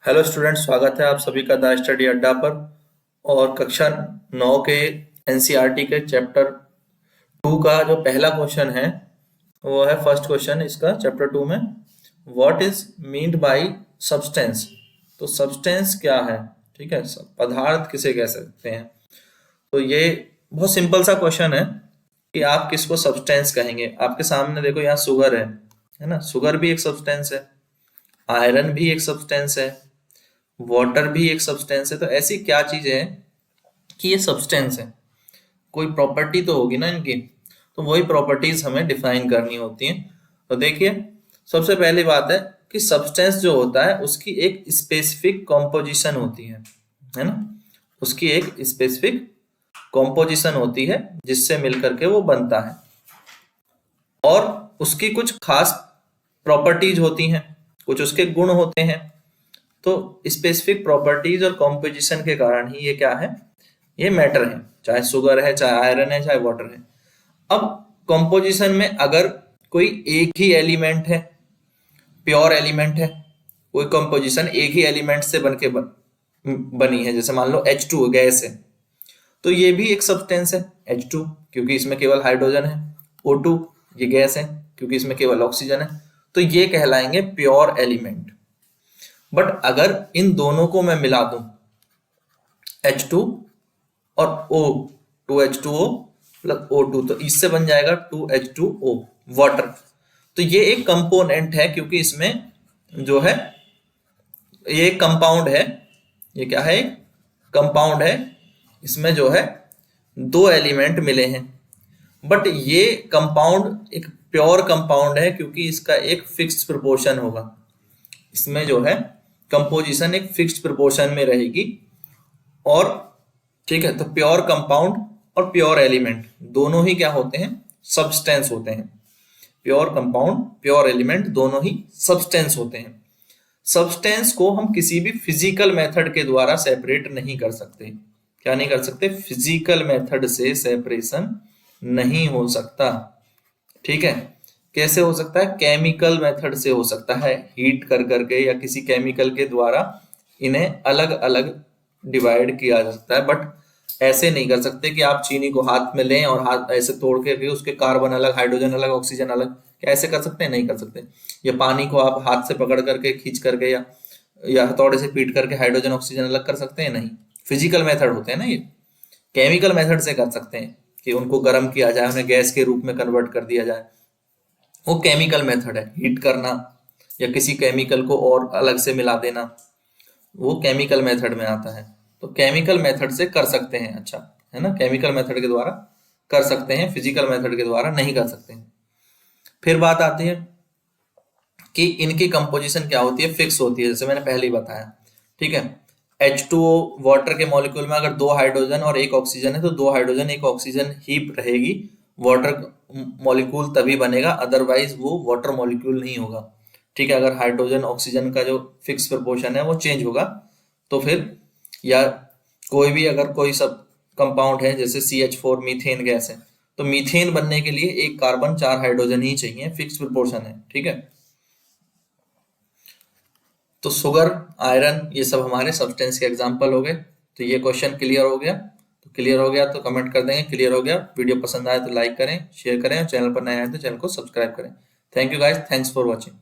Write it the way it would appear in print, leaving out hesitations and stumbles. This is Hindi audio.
हेलो स्टूडेंट, स्वागत है आप सभी का द स्टडी अड्डा पर। और कक्षा 9 के एनसीईआरटी के चैप्टर 2 का जो पहला क्वेश्चन है वो है फर्स्ट क्वेश्चन इसका चैप्टर 2 में, what is meant by substance. तो सब्सटेंस क्या है, ठीक है, पदार्थ किसे कह सकते हैं। तो ये बहुत सिंपल सा क्वेश्चन है कि आप किसको सब्सटेंस कहेंगे। आपके सामने देखो, यहाँ शुगर है ना, शुगर भी एक सब्सटेंस है, आयरन भी एक सब्सटेंस है, वाटर भी एक सब्सटेंस है। तो ऐसी क्या चीज है कि ये सब्सटेंस है, कोई प्रॉपर्टी तो होगी ना इनकी। तो वही प्रॉपर्टीज हमें डिफाइन करनी होती हैं। तो देखिए, सबसे पहली बात है कि सब्सटेंस जो होता है उसकी एक स्पेसिफिक कॉम्पोजिशन होती है ना, उसकी एक स्पेसिफिक कॉम्पोजिशन होती है जिससे मिलकर के वो बनता है, और उसकी कुछ खास प्रॉपर्टीज होती हैं, कुछ उसके गुण होते हैं। तो स्पेसिफिक प्रॉपर्टीज और कॉम्पोजिशन के कारण ही ये क्या है, ये मैटर है, चाहे शुगर है, चाहे आयरन है, चाहे वाटर है। अब कॉम्पोजिशन में अगर कोई एक ही एलिमेंट है, प्योर एलिमेंट है, कोई कॉम्पोजिशन एक ही एलिमेंट से बनी है, जैसे मान लो H2 गैस है, तो ये भी एक सब्सटेंस है H2, क्योंकि इसमें केवल हाइड्रोजन है। O2 ये गैस है क्योंकि इसमें केवल ऑक्सीजन है। तो ये कहलाएंगे प्योर एलिमेंट। बट अगर इन दोनों को मैं मिला दूं, H2 और O, 2H2O प्लस O2, तो इससे बन जाएगा 2H2O वाटर। तो ये एक कंपोनेंट है, क्योंकि इसमें जो है ये कंपाउंड है। ये क्या है, कंपाउंड है। इसमें जो है दो एलिमेंट मिले हैं, बट ये कंपाउंड एक प्योर कंपाउंड है क्योंकि इसका एक फिक्स्ड प्रोपोर्शन होगा। इसमें जो है कंपोजिशन एक फिक्स्ड प्रोपोर्शन में रहेगी। और ठीक है, तो प्योर कंपाउंड और प्योर एलिमेंट दोनों ही क्या होते हैं, सब्सटेंस होते हैं। प्योर कंपाउंड, प्योर एलिमेंट दोनों ही सब्सटेंस होते हैं। सब्सटेंस को हम किसी भी फिजिकल मेथड के द्वारा सेपरेट नहीं कर सकते। क्या नहीं कर सकते, फिजिकल मेथड से सेपरेशन नहीं हो सकता। ठीक है, कैसे हो सकता है, केमिकल मेथड से हो सकता है, हीट कर करके या किसी केमिकल के द्वारा इन्हें अलग अलग डिवाइड किया जा सकता है। बट ऐसे नहीं कर सकते कि आप चीनी को हाथ में लें और हाथ ऐसे तोड़ के उसके कार्बन अलग, हाइड्रोजन अलग, ऑक्सीजन अलग। क्या ऐसे कर सकते हैं, नहीं कर सकते। या पानी को आप हाथ से पकड़ करके, खींच करके या हथौड़े से पीट करके हाइड्रोजन ऑक्सीजन अलग कर सकते हैं, नहीं। फिजिकल मेथड होते हैं ना ये। केमिकल मेथड से कर सकते हैं कि उनको गर्म किया जाए, उन्हें गैस के रूप में कन्वर्ट कर दिया जाए, वो केमिकल मेथड है। हीट करना या किसी केमिकल को और अलग से मिला देना, वो केमिकल मेथड में आता है। तो केमिकल मेथड से कर सकते हैं, अच्छा है ना, केमिकल मेथड के द्वारा कर सकते हैं, फिजिकल मेथड के द्वारा नहीं कर सकते हैं। फिर बात आती है कि इनकी कंपोजिशन क्या होती है, फिक्स होती है, जैसे मैंने पहले ही बताया। ठीक है, H2O वाटर के मॉलिक्यूल में अगर दो हाइड्रोजन और एक ऑक्सीजन है तो दो हाइड्रोजन एक ऑक्सीजन ही रहेगी। वाटर मॉलिक्यूल तभी बनेगा, अदरवाइज वो वाटर मॉलिक्यूल नहीं होगा। ठीक है, अगर हाइड्रोजन ऑक्सीजन का जो फिक्स प्रोपोर्शन है वो चेंज होगा तो फिर, या कोई भी अगर कोई सब कंपाउंड है जैसे CH4 मीथेन गैस है, तो मीथेन बनने के लिए एक कार्बन 4 हाइड्रोजन ही चाहिए, फिक्स प्रोपोर्शन है। ठीक है, तो शुगर, आयरन, ये सब हमारे सब्सटेंस के एग्जाम्पल हो गए। तो ये क्वेश्चन क्लियर हो गया। तो क्लियर हो गया तो कमेंट कर देंगे क्लियर हो गया। वीडियो पसंद आए तो लाइक करें, शेयर करें, और चैनल पर नए आए तो चैनल को सब्सक्राइब करें। Thank you guys, thanks for watching.